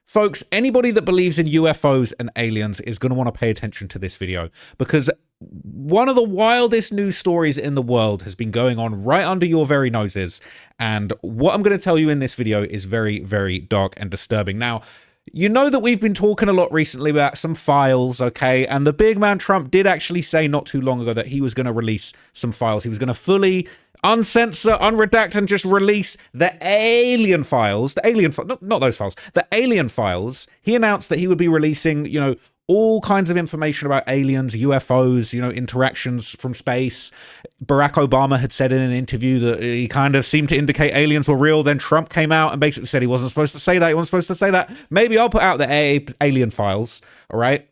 Folks, anybody that believes in UFOs and aliens is going to want to pay attention to this video, because one of the wildest news stories in the world has been going on right under your very noses. And what I'm going to tell you in this video is very, very dark and disturbing. Now, you know that we've been talking a lot recently about some files, okay? And the big man Trump did actually say not too long ago that he was going to release some files. He was going to fully uncensor, unredact, and just release the alien files. The alien files, not those files. The alien files. He announced that he would be releasing, you know, all kinds of information about aliens, UFOs, you know, interactions from space. Barack Obama had said in an interview that he kind of seemed to indicate aliens were real. Then Trump came out and basically said he wasn't supposed to say that. He wasn't supposed to say that. Maybe I'll put out the alien files, all right?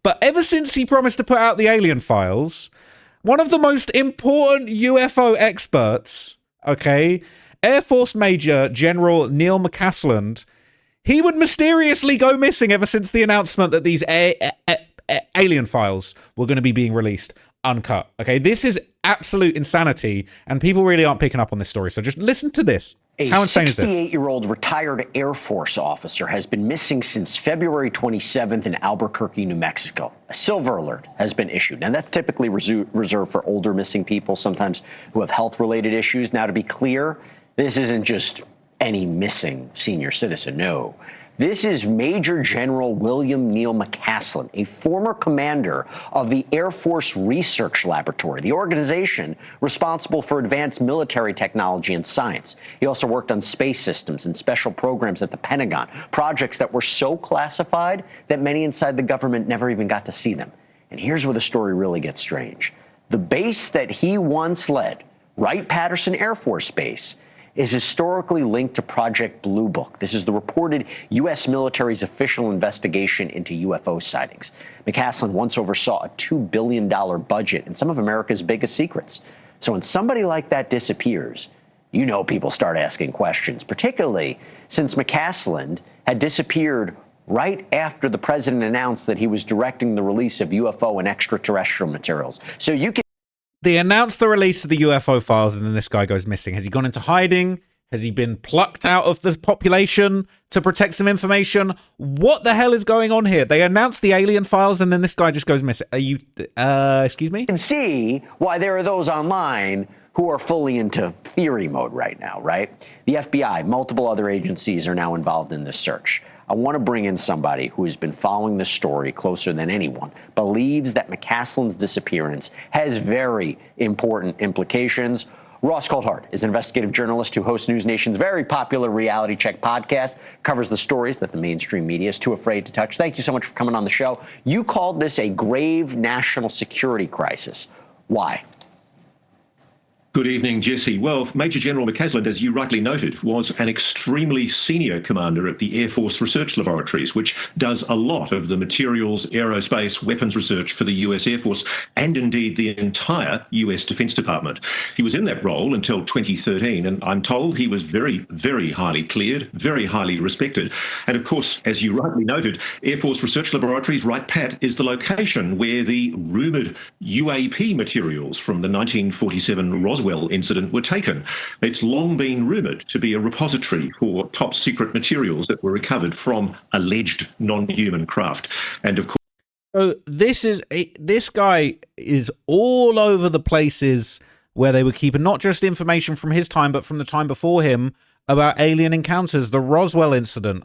But ever since he promised to put out the alien files, one of the most important UFO experts, okay, Air Force Major General Neil McCasland, he would mysteriously go missing ever since the announcement that these alien files were going to be being released uncut. Okay, this is absolute insanity, and people really aren't picking up on this story. So just listen to this. How insane is this? A 68-year-old retired Air Force officer has been missing since February 27th in Albuquerque, New Mexico. A silver alert has been issued. Now, that's typically reserved for older missing people, sometimes who have health-related issues. Now, to be clear, this isn't just any missing senior citizen. No. This is Major General William Neil McCasland, a former commander of the Air Force Research Laboratory, the organization responsible for advanced military technology and science. He also worked on space systems and special programs at the Pentagon, projects that were so classified that many inside the government never even got to see them. And here's where the story really gets strange. The base that he once led, Wright-Patterson Air Force Base, is historically linked to Project Blue Book. This is the reported U.S. military's official investigation into UFO sightings. McCasland once oversaw a $2 billion budget and some of America's biggest secrets. So when somebody like that disappears, you know people start asking questions, particularly since McCasland had disappeared right after the president announced that he was directing the release of UFO and extraterrestrial materials. So you can They announced the release of the UFO files, and then this guy goes missing. Has he gone into hiding? Has he been plucked out of the population to protect some information? What the hell is going on here? They announced the alien files, and then this guy just goes missing. Are you, excuse me? can see why there are those online who are fully into theory mode right now, right? The FBI, multiple other agencies are now involved in this search. I want to bring in somebody who has been following this story closer than anyone, believes that McCasland's disappearance has very important implications. Ross Coulthard is an investigative journalist who hosts News Nation's very popular Reality Check podcast, covers the stories that the mainstream media is too afraid to touch. Thank you so much for coming on the show. You called this a grave national security crisis. Why? Good evening, Jesse. Well, Major General McCasland, as you rightly noted, was an extremely senior commander at the Air Force Research Laboratories, which does a lot of the materials, aerospace, weapons research for the US Air Force and indeed the entire US Defense Department. He was in that role until 2013, and I'm told he was very, very highly cleared, very highly respected. And of course, as you rightly noted, Air Force Research Laboratories, Wright-Pat, is the location where the rumoured UAP materials from the 1947 Roswell incident were taken. It's long been rumoured to be a repository for top secret materials that were recovered from alleged non-human craft. And of course, So this guy is all over the places where they were keeping not just information from his time, but from the time before him about alien encounters, the Roswell incident.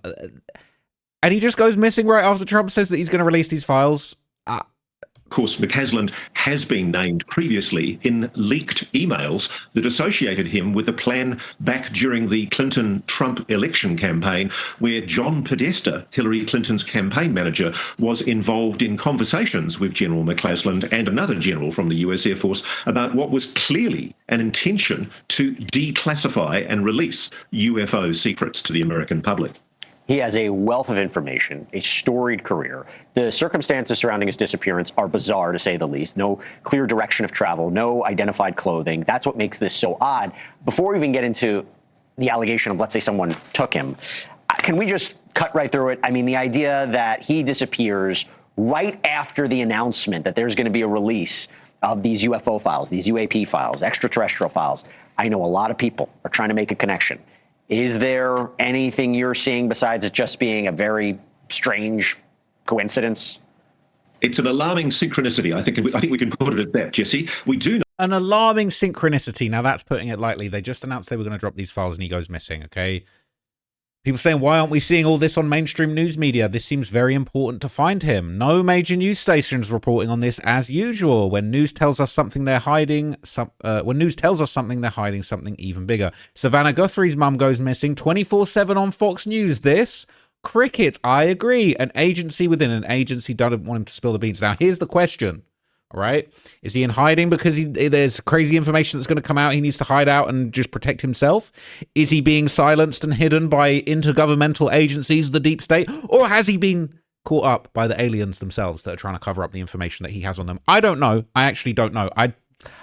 And he just goes missing right after Trump says that he's going to release these files. Of course, McCasland has been named previously in leaked emails that associated him with a plan back during the Clinton-Trump election campaign where John Podesta, Hillary Clinton's campaign manager, was involved in conversations with General McCasland and another general from the US Air Force about what was clearly an intention to declassify and release UFO secrets to the American public. He has a wealth of information, a storied career. The circumstances surrounding his disappearance are bizarre, to say the least. No clear direction of travel, no identified clothing. That's what makes this so odd. Before we even get into the allegation of, let's say, someone took him, can we just cut right through it? I mean, the idea that he disappears right after the announcement that there's going to be a release of these UFO files, these UAP files, extraterrestrial files. I know a lot of people are trying to make a connection. Is there anything you're seeing besides it just being a very strange coincidence? It's an alarming synchronicity. I think we can put it at that, Jesse. We do know An alarming synchronicity. Now, that's putting it lightly. They just announced they were going to drop these files and he goes missing, okay? People saying, why aren't we seeing all this on mainstream news media? This seems very important to find him. No major news stations reporting on this as usual. When news tells us something they're hiding, they're hiding something even bigger. Savannah Guthrie's mum goes missing 24/7 on Fox News. This? Cricket, I agree. An agency within an agency doesn't want him to spill the beans. Now, here's the question. All right. Is he in hiding because there's crazy information that's going to come out? He needs to hide out and just protect himself. Is he being silenced and hidden by intergovernmental agencies, the deep state? Or has he been caught up by the aliens themselves that are trying to cover up the information that he has on them? I don't know. I actually don't know.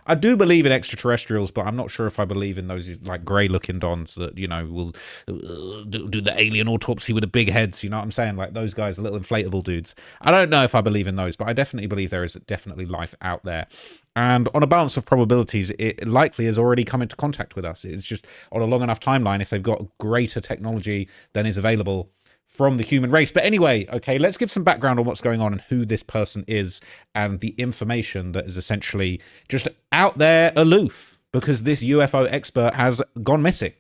I do believe in extraterrestrials, but I'm not sure if I believe in those like grey looking dons that, you know, will do the alien autopsy with the big heads. You know what I'm saying? Like those guys, the little inflatable dudes. I don't know if I believe in those, but I definitely believe there is definitely life out there. And on a balance of probabilities, it likely has already come into contact with us. It's just on a long enough timeline, if they've got greater technology than is available from the human race. But anyway, okay, let's give some background on what's going on and who this person is and the information that is essentially just out there aloof because this UFO expert has gone missing.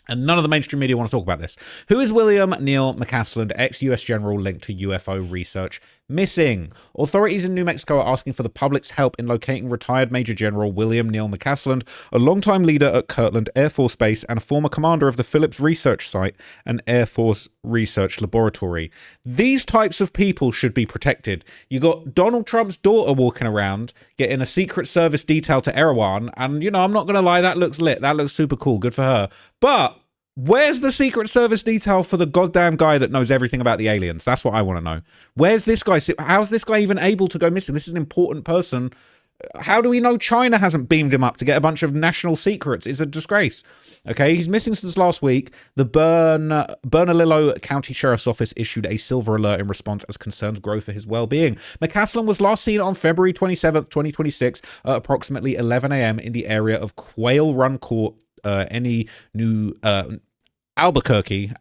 And none of the mainstream media want to talk about this. Who is William Neil McCasland, ex-US general linked to UFO research, missing? Authorities in New Mexico are asking for the public's help in locating retired Major General William Neil McCasland, a longtime leader at Kirtland Air Force Base and a former commander of the Phillips Research Site, an Air Force research laboratory. These types of people should be protected. You got Donald Trump's daughter walking around, getting a Secret Service detail to Erewhon, and, you know, I'm not going to lie, that looks lit. That looks super cool. Good for her. But where's the Secret Service detail for the goddamn guy that knows everything about the aliens? That's what I want to know. Where's this guy? How's this guy even able to go missing? This is an important person. How do we know China hasn't beamed him up to get a bunch of national secrets? It's a disgrace. Okay, he's missing since last week. The Bernalillo County Sheriff's Office issued a silver alert in response as concerns grow for his well-being. McCasland was last seen on February 27th, 2026 at approximately 11 a.m. in the area of Quail Run Court, Albuquerque.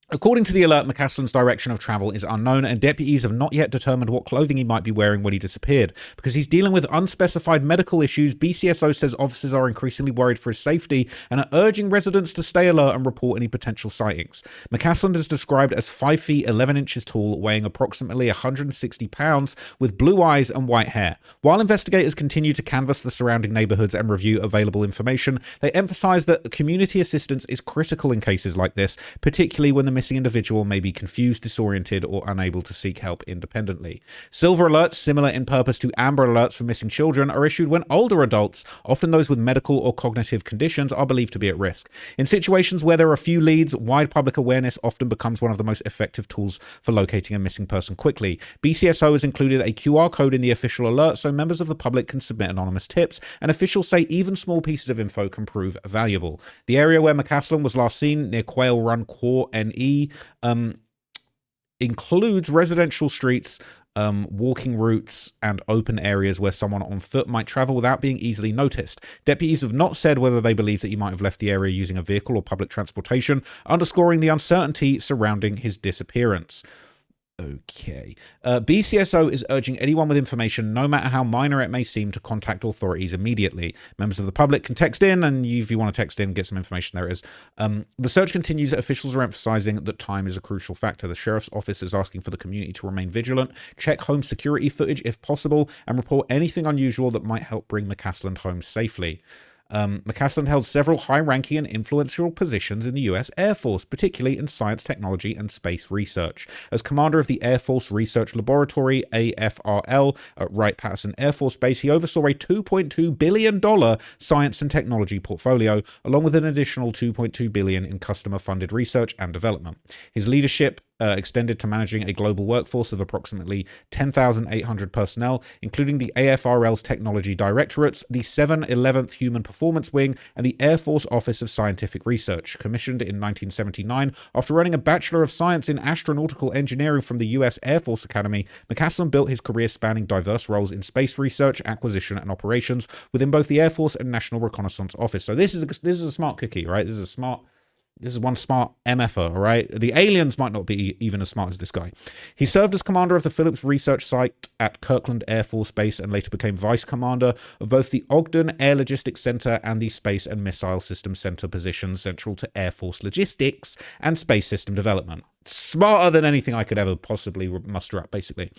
According to the alert, McCasland's direction of travel is unknown, and deputies have not yet determined what clothing he might be wearing when he disappeared. Because he's dealing with unspecified medical issues, BCSO says officers are increasingly worried for his safety and are urging residents to stay alert and report any potential sightings. McCasland is described as 5 feet 11 inches tall, weighing approximately 160 pounds, with blue eyes and white hair. While investigators continue to canvass the surrounding neighborhoods and review available information, they emphasize that community assistance is critical in cases like this, particularly when the missing individual may be confused, disoriented, or unable to seek help independently. Silver alerts, similar in purpose to amber alerts for missing children, are issued when older adults, often those with medical or cognitive conditions, are believed to be at risk. In situations where there are few leads, wide public awareness often becomes one of the most effective tools for locating a missing person quickly. BCSO has included a QR code in the official alert so members of the public can submit anonymous tips, and officials say even small pieces of info can prove valuable. The area where McCasland was last seen, near Quail Run Court NE, includes residential streets, walking routes, and open areas where someone on foot might travel without being easily noticed. Deputies have not said whether they believe that he might have left the area using a vehicle or public transportation, underscoring the uncertainty surrounding his disappearance. Okay. BCSO is urging anyone with information, no matter how minor it may seem, to contact authorities immediately. Members of the public can text in, and if you want to text in, get some information, there it is. The search continues. Officials are emphasizing that time is a crucial factor. The sheriff's office is asking for the community to remain vigilant, check home security footage if possible, and report anything unusual that might help bring McCasland home safely. McCasland held several high-ranking and influential positions in the US Air Force, particularly in science, technology, and space research. As commander of the Air Force Research Laboratory, AFRL, at Wright-Patterson Air Force Base, he oversaw a $2.2 billion science and technology portfolio, along with an additional $2.2 billion in customer-funded research and development. His leadership extended to managing a global workforce of approximately 10,800 personnel, including the AFRL's Technology Directorates, the 711th Human Performance Wing, and the Air Force Office of Scientific Research. Commissioned in 1979, after earning a Bachelor of Science in Astronautical Engineering from the U.S. Air Force Academy, McCaslin built his career spanning diverse roles in space research, acquisition, and operations within both the Air Force and National Reconnaissance Office. So this is a smart cookie, right? This is one smart MFer, all right? The aliens might not be even as smart as this guy. He served as commander of the Phillips Research Site at Kirtland Air Force Base and later became vice commander of both the Ogden Air Logistics Center and the Space and Missile Systems Center positions central to Air Force logistics and space system development. Smarter than anything I could ever possibly muster up, basically.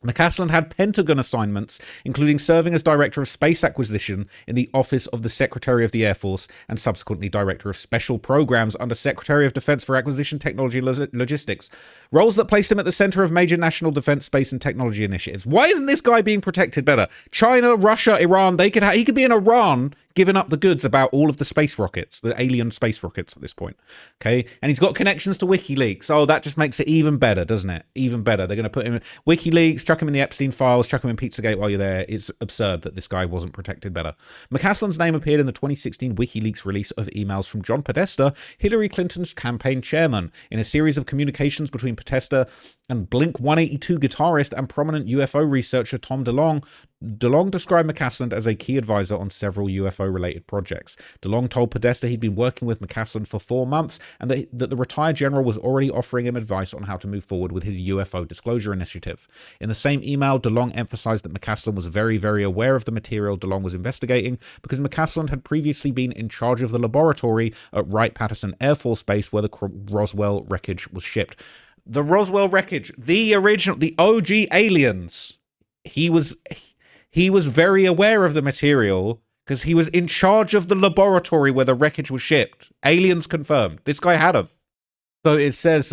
McCaslin had Pentagon assignments, including serving as Director of Space Acquisition in the Office of the Secretary of the Air Force and subsequently Director of Special Programs under Secretary of Defense for Acquisition Technology and Logistics, roles that placed him at the center of major national defense, space, and technology initiatives. Why isn't this guy being protected better? China, Russia, Iran, he could be in Iran giving up the goods about all of the space rockets, the alien space rockets at this point, okay? And he's got connections to WikiLeaks. Oh, that just makes it even better, doesn't it? Even better. They're going to put him in WikiLeaks, chuck him in the Epstein files, chuck him in Pizzagate while you're there. It's absurd that this guy wasn't protected better. McCaslin's name appeared in the 2016 WikiLeaks release of emails from John Podesta, Hillary Clinton's campaign chairman, in a series of communications between Podesta and Blink-182 guitarist and prominent UFO researcher Tom DeLonge. DeLonge described McCaslin as a key advisor on several UFO-related projects. DeLonge told Podesta he'd been working with McCaslin for 4 months and that the retired general was already offering him advice on how to move forward with his UFO disclosure initiative. In the same email, DeLonge emphasized that McCaslin was very, very aware of the material DeLonge was investigating because McCaslin had previously been in charge of the laboratory at Wright-Patterson Air Force Base where the Roswell wreckage was shipped. The Roswell wreckage, the original, the OG aliens, he was very aware of the material because he was in charge of the laboratory where the wreckage was shipped. Aliens confirmed. This guy had them. So it says,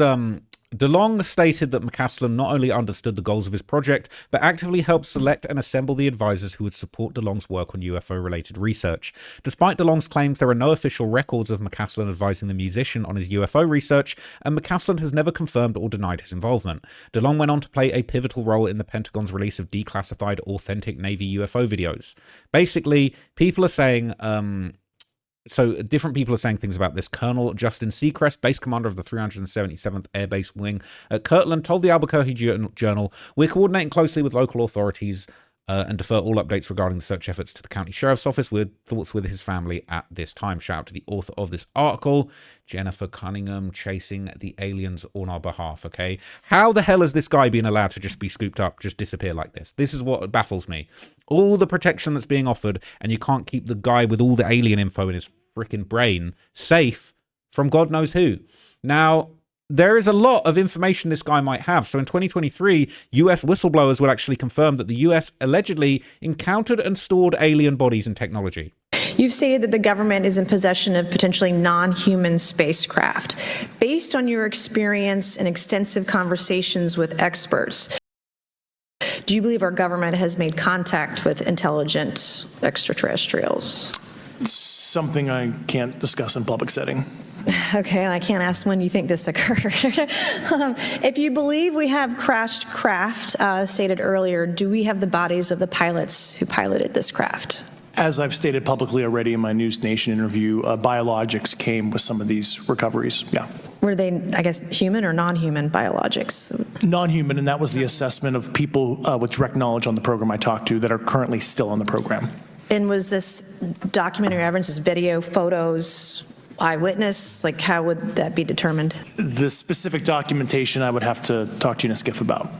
DeLonge stated that McCaslin not only understood the goals of his project, but actively helped select and assemble the advisors who would support DeLonge's work on UFO-related research. Despite DeLonge's claims, there are no official records of McCaslin advising the musician on his UFO research, and McCaslin has never confirmed or denied his involvement. DeLonge went on to play a pivotal role in the Pentagon's release of declassified, authentic Navy UFO videos. Basically, people are saying... So different people are saying things about this. Colonel Justin Seacrest, base commander of the 377th Air Base Wing at Kirtland, told the Albuquerque Journal, "We're coordinating closely with local authorities and defer all updates regarding the search efforts to the county sheriff's office. With thoughts with his family at this time." Shout out to the author of this article, Jennifer Cunningham, chasing the aliens on our behalf, okay? How the hell has this guy been allowed to just be scooped up, just disappear like this? This is what baffles me. All the protection that's being offered, and you can't keep the guy with all the alien info in his freaking brain safe from God knows who. Now, there is a lot of information this guy might have. So in 2023, US whistleblowers will actually confirm that the US allegedly encountered and stored alien bodies and technology. You've stated that the government is in possession of potentially non-human spacecraft. Based on your experience and extensive conversations with experts, do you believe our government has made contact with intelligent extraterrestrials? Something I can't discuss in public setting. Okay, I can't ask when you think this occurred. If you believe we have crashed craft, stated earlier, do we have the bodies of the pilots who piloted this craft? As I've stated publicly already in my News Nation interview, biologics came with some of these recoveries, yeah. Were they, I guess, human or non-human biologics? Non-human, and that was the assessment of people with direct knowledge on the program I talked to that are currently still on the program. And was this documentary evidence, this video, photos, eyewitness? Like, how would that be determined? The specific documentation I would have to talk to you in a skiff about.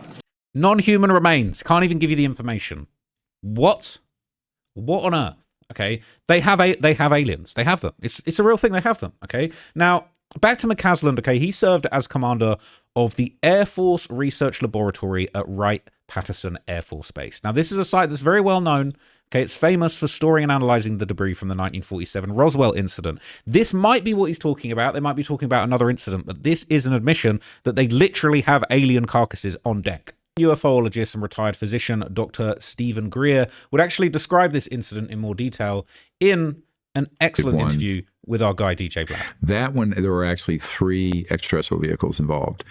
Non-human remains. Can't even give you the information. What? What on earth? Okay, they have aliens. They have them. It's a real thing. They have them. Okay. Now back to McCaslin. Okay, he served as commander of the Air Force Research Laboratory at Wright-Patterson Air Force Base. Now this is a site that's very well known. Okay, it's famous for storing and analyzing the debris from the 1947 Roswell incident. This might be what he's talking about. They might be talking about another incident, but this is an admission that they literally have alien carcasses on deck. UFOologist and retired physician Dr. Stephen Greer would actually describe this incident in more detail in an excellent interview with our guy DJ Black? That one, there were actually 3 extraterrestrial vehicles involved.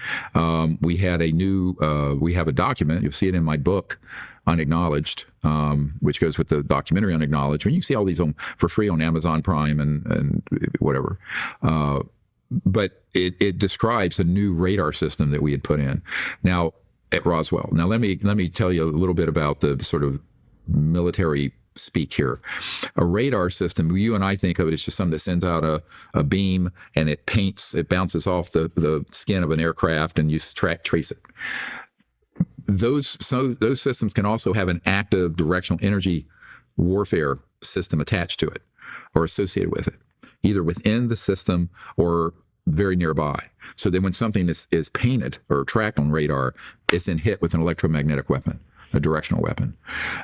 We had we have a document. You'll see it in my book, Unacknowledged, which goes with the documentary Unacknowledged. When you see all these for free on Amazon Prime and whatever. But it describes a new radar system that we had put in now at Roswell. Now let me tell you a little bit about the sort of military speak here. A radar system, you and I think of it as just something that sends out a beam and it bounces off the skin of an aircraft and you trace it. Those systems can also have an active directional energy warfare system attached to it or associated with it, either within the system or very nearby. So that when something is painted or tracked on radar, it's then hit with an electromagnetic weapon, a directional weapon.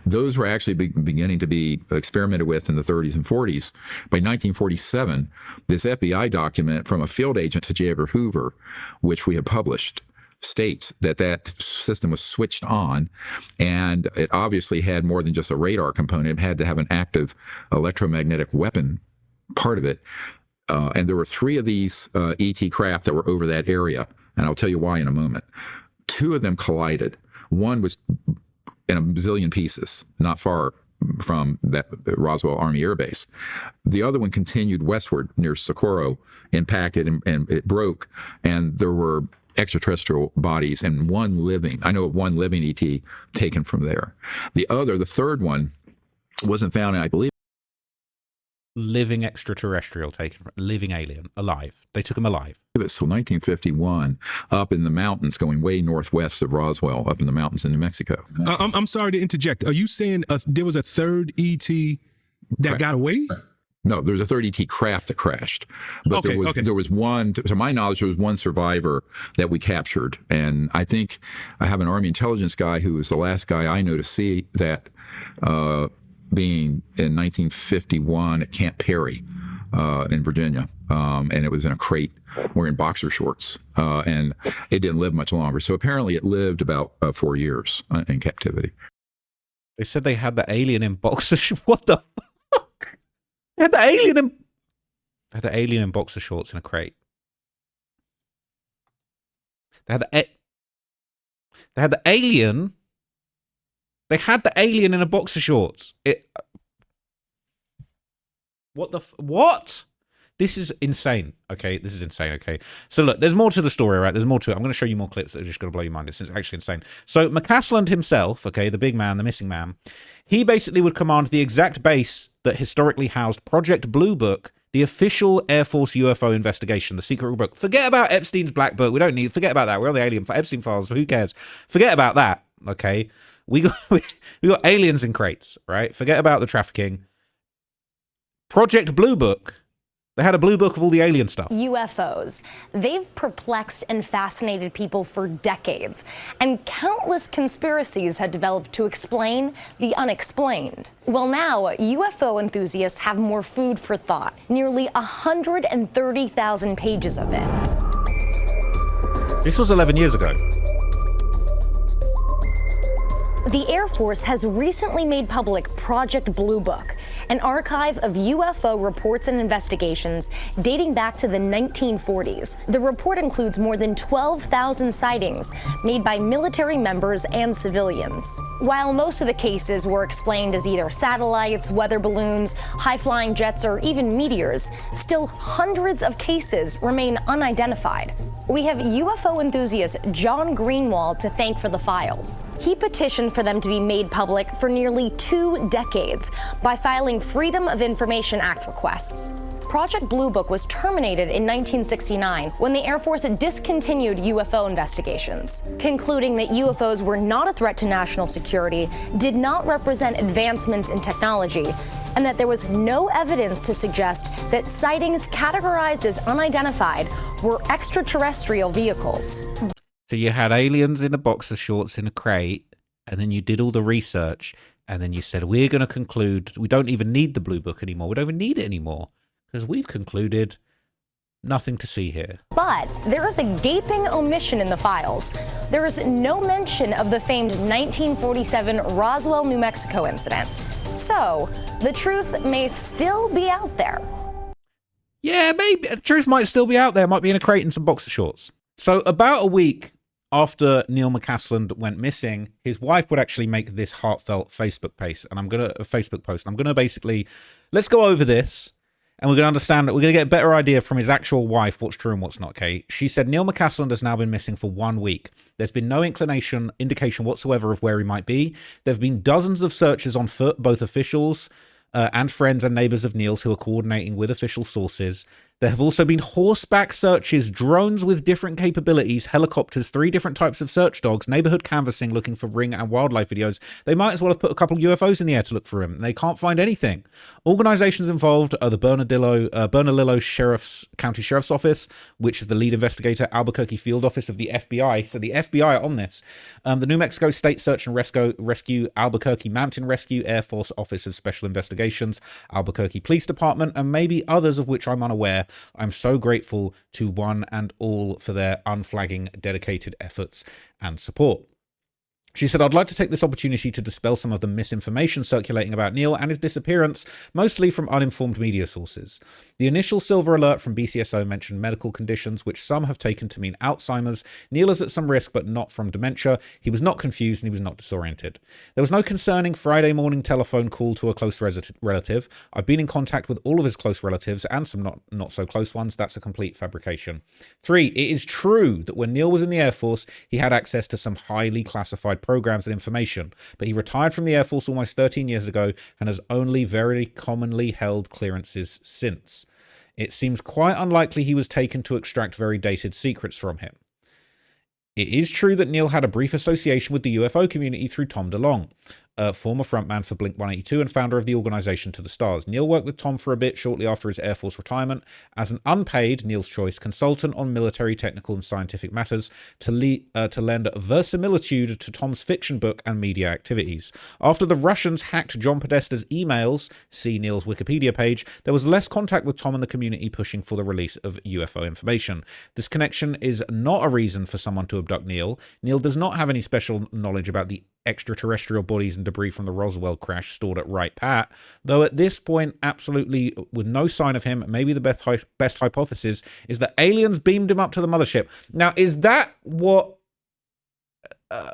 Those were actually beginning to be experimented with in the 30s and 40s. By 1947, this FBI document from a field agent to J. Edgar Hoover, which we had published, states that system was switched on, and it obviously had more than just a radar component. It had to have an active electromagnetic weapon part of it. And there were 3 of these ET craft that were over that area, and I'll tell you why in a moment. 2 of them collided. One was in a bazillion pieces, not far from that Roswell Army Air Base. The other one continued westward near Socorro, impacted, and it broke, and there were extraterrestrial bodies and one living ET taken from there. The 3rd one wasn't found, and I believe Living extraterrestrial taken from living alien, alive. They took him alive. So 1951, up in the mountains, going way northwest of Roswell, up in the mountains in New Mexico. I'm sorry to interject. Are you saying there was a 3rd ET that got away? No, there's a 3rd ET craft that crashed, but there was one. To my knowledge, there was one survivor that we captured, and I think I have an Army intelligence guy who was the last guy I know to see that. Being in 1951 at Camp Perry in Virginia, and it was in a crate wearing boxer shorts, and it didn't live much longer. So apparently it lived about 4 years in captivity. They said they had the alien in boxer shorts. What the fuck? They had the alien in boxer shorts in a crate. They had the alien. They had the alien in a boxer shorts. What? This is insane. Okay, this is insane. Okay, so look, there's more to the story, right? There's more to it. I'm going to show you more clips that are just going to blow your mind. It's actually insane. So McCasland himself, okay, the big man, the missing man, he basically would command the exact base that historically housed Project Blue Book, the official Air Force UFO investigation, the secret book. Forget about Epstein's black book. Forget about that. We're on the alien Epstein files. Who cares? Forget about that. Okay. We got aliens in crates, right? Forget about the trafficking. Project Blue Book. They had a blue book of all the alien stuff. UFOs. They've perplexed and fascinated people for decades, and countless conspiracies had developed to explain the unexplained. Well, now, UFO enthusiasts have more food for thought. Nearly 130,000 pages of it. This was 11 years ago. The Air Force has recently made public Project Blue Book, an archive of UFO reports and investigations dating back to the 1940s. The report includes more than 12,000 sightings made by military members and civilians. While most of the cases were explained as either satellites, weather balloons, high-flying jets, or even meteors, still hundreds of cases remain unidentified. We have UFO enthusiast John Greenwald to thank for the files. He petitioned for them to be made public for nearly 2 decades by filing Freedom of Information Act requests. Project Blue Book was terminated in 1969 when the Air Force discontinued UFO investigations, concluding that UFOs were not a threat to national security, did not represent advancements in technology, and that there was no evidence to suggest that sightings categorized as unidentified were extraterrestrial vehicles. So you had aliens in a boxer shorts in a crate, and then you did all the research, and then you said, we're going to conclude we don't even need the Blue Book anymore. We don't even need it anymore because we've concluded nothing to see here. But there is a gaping omission in the files. There is no mention of the famed 1947 Roswell, New Mexico incident. So the truth may still be out there. Yeah, maybe the truth might still be out there. Might be in a crate in some boxer shorts. So about a week after Neil McCasland went missing, his wife would actually make this heartfelt Facebook post. And I'm gonna basically, let's go over this, and we're gonna understand that we're gonna get a better idea from his actual wife what's true and what's not. Okay, she said Neil McCasland has now been missing for 1 week. There's been no indication whatsoever of where he might be. There've been dozens of searches on foot, both officials and friends and neighbors of Neil's who are coordinating with official sources. There have also been horseback searches, drones with different capabilities, helicopters, 3 different types of search dogs, neighborhood canvassing looking for ring and wildlife videos. They might as well have put a couple of UFOs in the air to look for him. They can't find anything. Organizations involved are the Bernalillo County Sheriff's Office, which is the lead investigator, Albuquerque Field Office of the FBI. So the FBI are on this. The New Mexico State Search and Rescue, Albuquerque Mountain Rescue, Air Force Office of Special Investigations, Albuquerque Police Department, and maybe others of which I'm unaware. I'm so grateful to one and all for their unflagging, dedicated efforts and support. She said, I'd like to take this opportunity to dispel some of the misinformation circulating about Neil and his disappearance, mostly from uninformed media sources. The initial silver alert from BCSO mentioned medical conditions, which some have taken to mean Alzheimer's. Neil is at some risk, but not from dementia. He was not confused and he was not disoriented. There was no concerning Friday morning telephone call to a close relative. I've been in contact with all of his close relatives and some not so close ones. That's a complete fabrication. 3, it is true that when Neil was in the Air Force, he had access to some highly classified programs and information, but he retired from the Air Force almost 13 years ago and has only very commonly held clearances since. It seems quite unlikely he was taken to extract very dated secrets from him. It is true that Neil had a brief association with the UFO community through Tom DeLonge, former frontman for Blink-182 and founder of the organization To the Stars. Neil worked with Tom for a bit shortly after his Air Force retirement as an unpaid, Neil's choice, consultant on military, technical and scientific matters to lend verisimilitude to Tom's fiction book and media activities. After the Russians hacked John Podesta's emails, see Neil's Wikipedia page, there was less contact with Tom and the community pushing for the release of UFO information. This connection is not a reason for someone to abduct Neil. Neil does not have any special knowledge about the extraterrestrial bodies and debris from the Roswell crash stored at Wright Pat, though at this point, absolutely with no sign of him, maybe the best hypothesis is that aliens beamed him up to the mothership. Now, is that what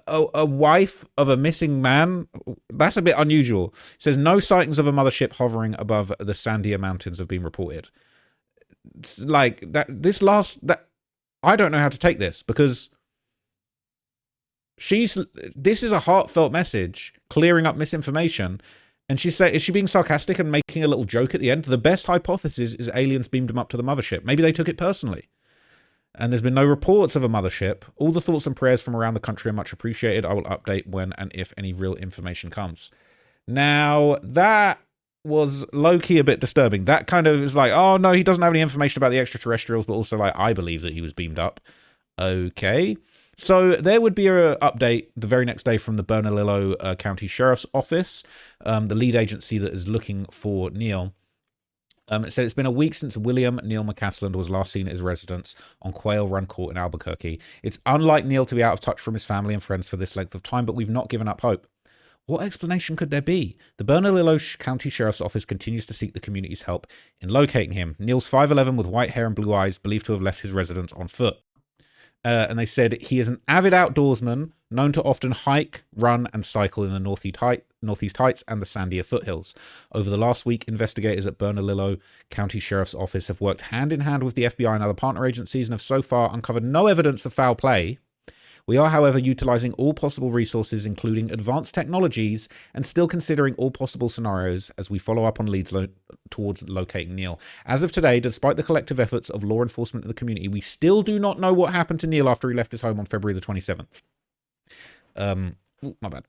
a wife of a missing man? That's a bit unusual. It says no sightings of a mothership hovering above the Sandia Mountains have been reported. It's like that. I don't know how to take this, because this is a heartfelt message clearing up misinformation, and is she being sarcastic and making a little joke at the end? The best hypothesis is aliens beamed them up to the mothership. Maybe they took it personally, and there's been no reports of a mothership. All the thoughts and prayers from around the country are much appreciated. I will update when and if any real information comes. Now, that was low-key a bit disturbing. That kind of is like, oh no, he doesn't have any information about the extraterrestrials, but also like, I believe that he was beamed up. Okay. So there would be an update the very next day from the Bernalillo County Sheriff's Office, the lead agency that is looking for Neil. It said it's been a week since William Neil McCasland was last seen at his residence on Quail Run Court in Albuquerque. It's unlike Neil to be out of touch from his family and friends for this length of time, but we've not given up hope. What explanation could there be? The Bernalillo County Sheriff's Office continues to seek the community's help in locating him. Neil's 5'11" with white hair and blue eyes, believed to have left his residence on foot. And they said he is an avid outdoorsman, known to often hike, run, and cycle in the Northeast Heights and the Sandia foothills. Over the last week, investigators at Bernalillo County Sheriff's Office have worked hand in hand with the FBI and other partner agencies and have so far uncovered no evidence of foul play. We are, however, utilizing all possible resources, including advanced technologies, and still considering all possible scenarios as we follow up on leads towards locating Neil. As of today, despite the collective efforts of law enforcement and the community, we still do not know what happened to Neil after he left his home on February the 27th. My bad.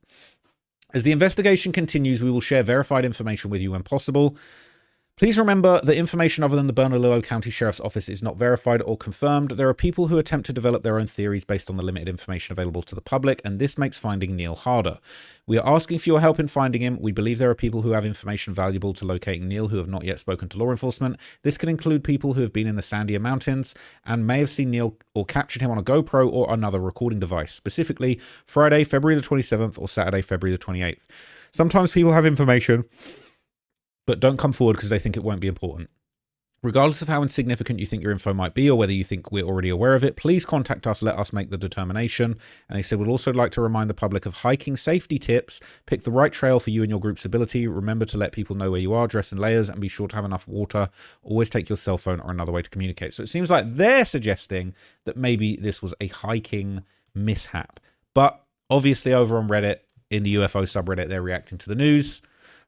As the investigation continues, we will share verified information with you when possible. Please remember that information other than the Bernalillo County Sheriff's Office is not verified or confirmed. There are people who attempt to develop their own theories based on the limited information available to the public, and this makes finding Neil harder. We are asking for your help in finding him. We believe there are people who have information valuable to locating Neil who have not yet spoken to law enforcement. This can include people who have been in the Sandia Mountains and may have seen Neil or captured him on a GoPro or another recording device, specifically Friday, February the 27th or Saturday, February the 28th. Sometimes people have information but don't come forward because they think it won't be important. Regardless of how insignificant you think your info might be or whether you think we're already aware of it, please contact us, let us make the determination. And they said, we'd also like to remind the public of hiking safety tips. Pick the right trail for you and your group's ability. Remember to let people know where you are, dress in layers, and be sure to have enough water. Always take your cell phone or another way to communicate. So it seems like they're suggesting that maybe this was a hiking mishap. But obviously over on Reddit, in the UFO subreddit, they're reacting to the news.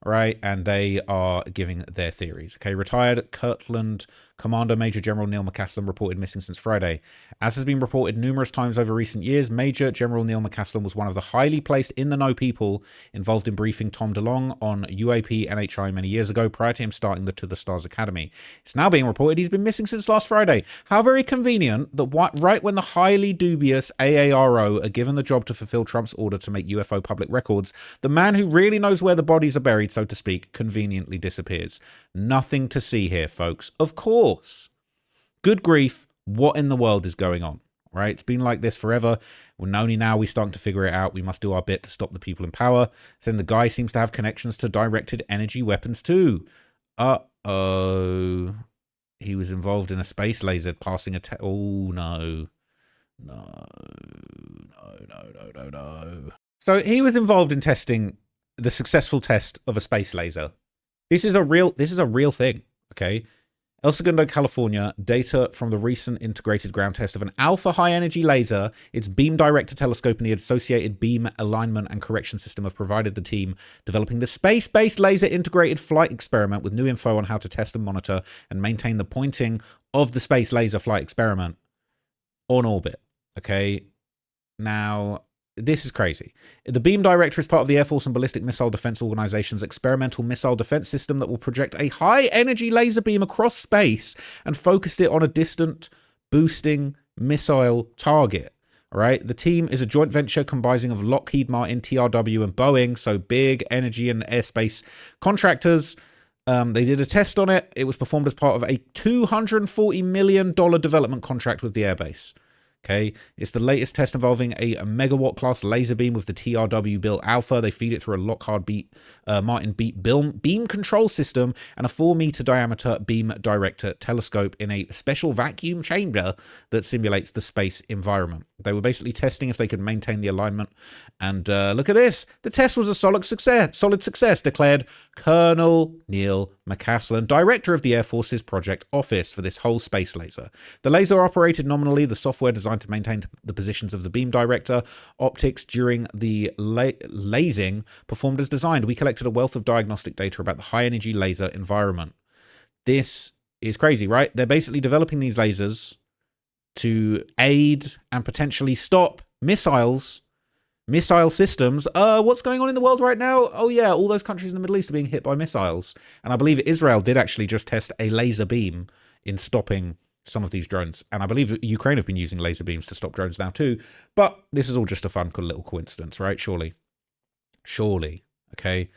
Right, and they are giving their theories. Okay, retired Kirtland Commander Major General Neil McCaslin reported missing since Friday. As has been reported numerous times over recent years, Major General Neil McCaslin was one of the highly placed in-the-know people involved in briefing Tom DeLonge on UAP NHI many years ago, prior to him starting the To the Stars Academy. It's now being reported he's been missing since last Friday. How very convenient that right when the highly dubious AARO are given the job to fulfill Trump's order to make UFO public records, the man who really knows where the bodies are buried, so to speak, conveniently disappears. Nothing to see here, folks. Of course. Good grief, what in the world is going on? Right? It's been like this forever. When only now we're starting to figure it out. We must do our bit to stop the people in power. Then the guy seems to have connections to directed energy weapons too. Uh-oh. He was involved in a space laser passing a... Oh, no. No. So he was involved in testing the successful test of a space laser. This is a real thing, okay? El Segundo, California, data from the recent integrated ground test of an alpha high-energy laser, its beam director telescope, and the associated beam alignment and correction system have provided the team developing the space-based laser integrated flight experiment with new info on how to test and monitor and maintain the pointing of the space laser flight experiment on orbit. Okay, now... this is crazy. The beam director is part of the Air Force and Ballistic Missile Defense Organization's experimental missile defense system that will project a high-energy laser beam across space and focus it on a distant boosting missile target. All right. The team is a joint venture comprising of Lockheed Martin, TRW, and Boeing, so big energy and airspace contractors. They did a test on it. It was performed as part of a $240 million development contract with the airbase. Okay, it's the latest test involving a megawatt class laser beam with the TRW built Alpha. They feed it through a Lockheed Martin beam control system and a 4-meter diameter beam director telescope in a special vacuum chamber that simulates the space environment. They were basically testing if they could maintain the alignment. And look at this. The test was a solid success, declared Colonel Neil McCaslin, director of the Air Force's project office for this whole space laser. The laser operated nominally, the software designed to maintain the positions of the beam director. Optics during the lasing performed as designed. We collected a wealth of diagnostic data about the high-energy laser environment. This is crazy, right? They're basically developing these lasers to aid and potentially stop missile systems. What's going on in the world right now? Oh yeah, all those countries in the Middle East are being hit by missiles. And I believe Israel did actually just test a laser beam in stopping some of these drones. And I believe Ukraine have been using laser beams to stop drones now too. But this is all just a fun little coincidence, right? Surely. Okay.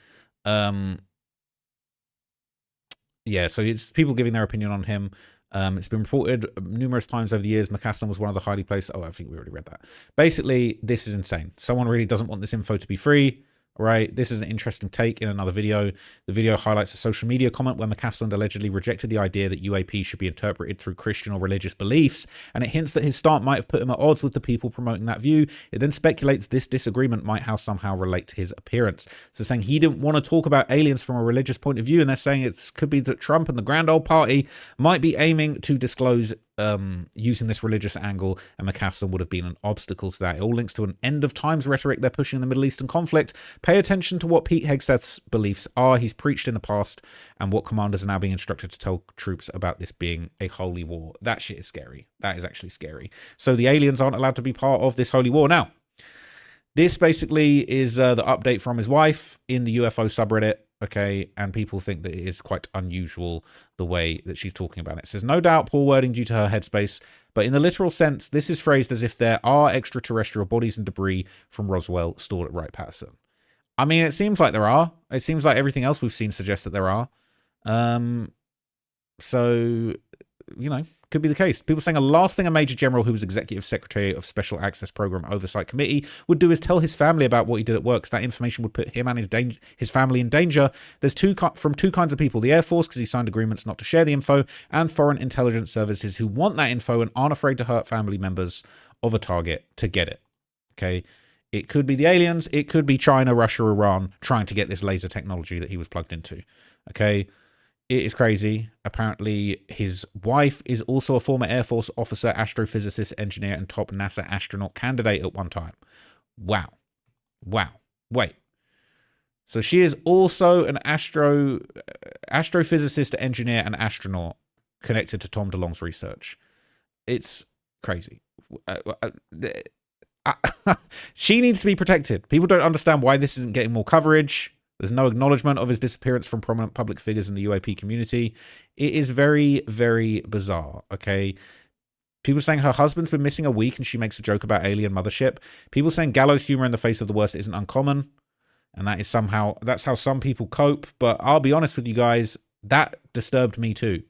Yeah, so it's people giving their opinion on him. It's been reported numerous times over the years McCaslin was one of the highly placed... Oh, I think we already read that. Basically, this is insane. Someone really doesn't want this info to be free. Right, this is an interesting take in another video. The video highlights a social media comment where McCaslin allegedly rejected the idea that UAP should be interpreted through Christian or religious beliefs, and it hints that his start might have put him at odds with the people promoting that view. It then speculates this disagreement might somehow relate to his appearance. So saying he didn't want to talk about aliens from a religious point of view, and they're saying it could be that Trump and the grand old party might be aiming to disclose using this religious angle, and McCaslin would have been an obstacle to that. It all links to an end of times rhetoric they're pushing in the Middle Eastern conflict. Pay attention to what Pete Hegseth's beliefs are. He's preached in the past, and what commanders are now being instructed to tell troops about this being a holy war. That shit is scary. That is actually scary. So the aliens aren't allowed to be part of this holy war. Now, this basically is the update from his wife in the UFO subreddit. Okay, and people think that it is quite unusual the way that she's talking about it. It says, no doubt poor wording due to her headspace, but in the literal sense, this is phrased as if there are extraterrestrial bodies and debris from Roswell stored at Wright-Patterson. I mean, it seems like there are. It seems like everything else we've seen suggests that there are. So you know, could be the case. People saying a last thing a Major General who was Executive Secretary of Special Access Program Oversight Committee would do is tell his family about what he did at work, because that information would put him and his family in danger. There's from two kinds of people: the Air Force, because he signed agreements not to share the info, and foreign intelligence services who want that info and aren't afraid to hurt family members of a target to get it. Okay. It could be the aliens. It could be China, Russia, Iran trying to get this laser technology that he was plugged into. Okay. It is crazy. Apparently, his wife is also a former Air Force officer, astrophysicist, engineer, and top NASA astronaut candidate at one time. Wow. Wow. Wait. So she is also an astrophysicist, engineer, and astronaut connected to Tom DeLonge's research. It's crazy. She needs to be protected. People don't understand why this isn't getting more coverage. There's no acknowledgement of his disappearance from prominent public figures in the UAP community. It is very, very bizarre, okay? People saying her husband's been missing a week and she makes a joke about alien mothership. People saying gallows humor in the face of the worst isn't uncommon. And that's how some people cope. But I'll be honest with you guys, that disturbed me too.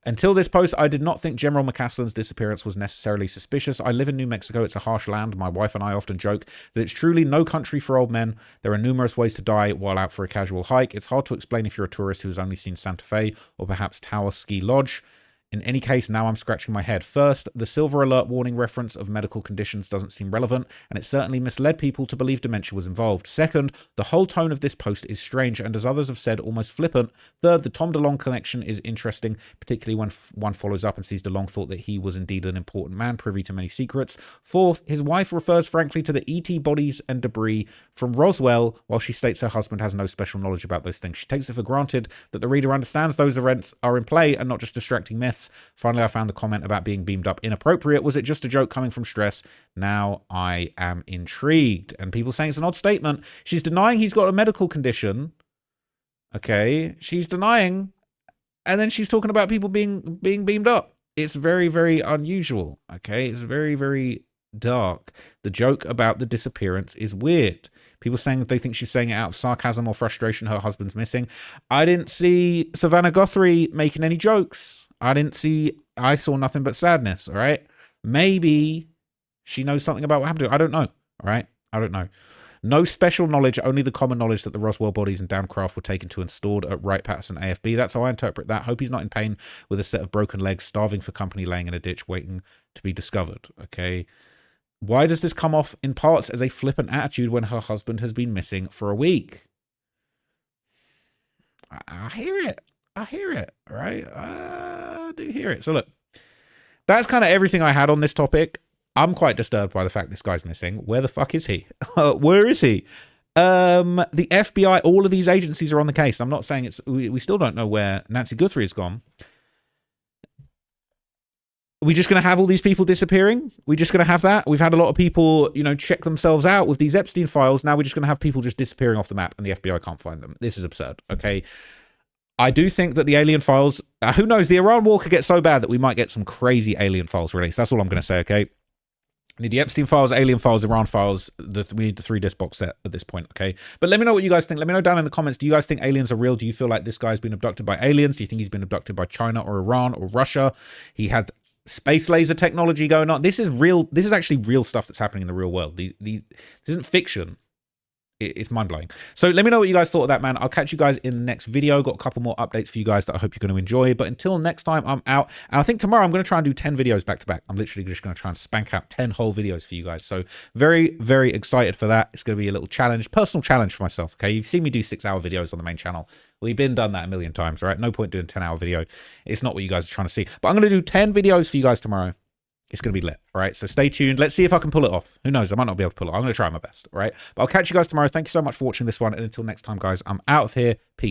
Until this post, I did not think General McCaslin's disappearance was necessarily suspicious. I live in New Mexico. It's a harsh land. My wife and I often joke that it's truly no country for old men. There are numerous ways to die while out for a casual hike. It's hard to explain if you're a tourist who has only seen Santa Fe or perhaps Tower Ski Lodge. In any case, now I'm scratching my head. First, the silver alert warning reference of medical conditions doesn't seem relevant, and it certainly misled people to believe dementia was involved. Second, the whole tone of this post is strange, and as others have said, almost flippant. Third, the Tom DeLonge connection is interesting, particularly when one follows up and sees DeLonge thought that he was indeed an important man, privy to many secrets. Fourth, his wife refers frankly to the ET bodies and debris from Roswell, while she states her husband has no special knowledge about those things. She takes it for granted that the reader understands those events are in play and not just distracting myths. Finally, I found the comment about being beamed up inappropriate. Was it just a joke coming from stress? Now I am intrigued. And people saying it's an odd statement. She's denying he's got a medical condition. Okay. She's denying. And then she's talking about people being beamed up. It's very, very unusual. Okay. It's very, very dark. The joke about the disappearance is weird. People saying that they think she's saying it out of sarcasm or frustration her husband's missing. I didn't see Savannah Guthrie making any jokes. I saw nothing but sadness, all right? Maybe she knows something about what happened to her. I don't know, all right? I don't know. No special knowledge, only the common knowledge that the Roswell bodies and downed craft were taken to and stored at Wright-Patterson AFB. That's how I interpret that. Hope he's not in pain with a set of broken legs, starving for company, laying in a ditch, waiting to be discovered, okay? Why does this come off in parts as a flippant attitude when her husband has been missing for a week? I hear it. I hear it, all right? I do hear it. So look, that's kind of everything I had on this topic. I'm quite disturbed by the fact this guy's missing. Where the fuck is he? Where is he? The FBI, all of these agencies are on the case. I'm not saying we still don't know where Nancy Guthrie has gone. Are we just going to have all these people disappearing? We're just going to have that? We've had a lot of people, check themselves out with these Epstein files. Now we're just going to have people just disappearing off the map and the FBI can't find them. This is absurd, okay? I do think that the alien files, who knows, the Iran war could get so bad that we might get some crazy alien files released. That's all I'm going to say, okay? I need the Epstein files, alien files, Iran files. We need the 3-disc box set at this point, okay? But let me know what you guys think. Let me know down in the comments. Do you guys think aliens are real? Do you feel like this guy's been abducted by aliens? Do you think he's been abducted by China or Iran or Russia? He had space laser technology going on. This is real. This is actually real stuff that's happening in the real world. This isn't fiction. It's mind-blowing. So let me know what you guys thought of that, man. I'll catch you guys in the next video. Got a couple more updates for you guys that I hope you're going to enjoy. But until next time, I'm out. And I think tomorrow I'm going to try and do 10 videos back to back. I'm literally just going to try and spank out 10 whole videos for you guys. So very, very excited for that. It's going to be a little challenge, personal challenge for myself, okay? You've seen me do 6-hour videos on the main channel. We've been done that a million times, right? No point doing a 10-hour video. It's not what you guys are trying to see. But I'm going to do 10 videos for you guys tomorrow. It's going to be lit, all right? So stay tuned. Let's see if I can pull it off. Who knows? I might not be able to pull it off. I'm going to try my best, all right? But I'll catch you guys tomorrow. Thank you so much for watching this one. And until next time, guys, I'm out of here. Peace.